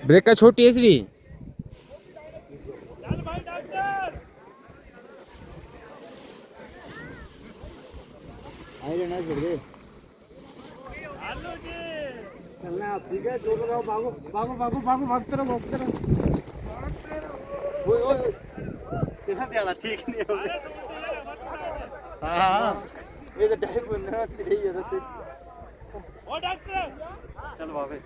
break छोटी है श्री चलना ठीक है जोर लगाओ भागो भागो भागो भागो भागते रहो भागते रहो ओए ओए तेरा ध्यान ठीक नहीं हो गया हां ये तो टाइप 15 अच्छी रही है ओ डॉक्टर चल बाबे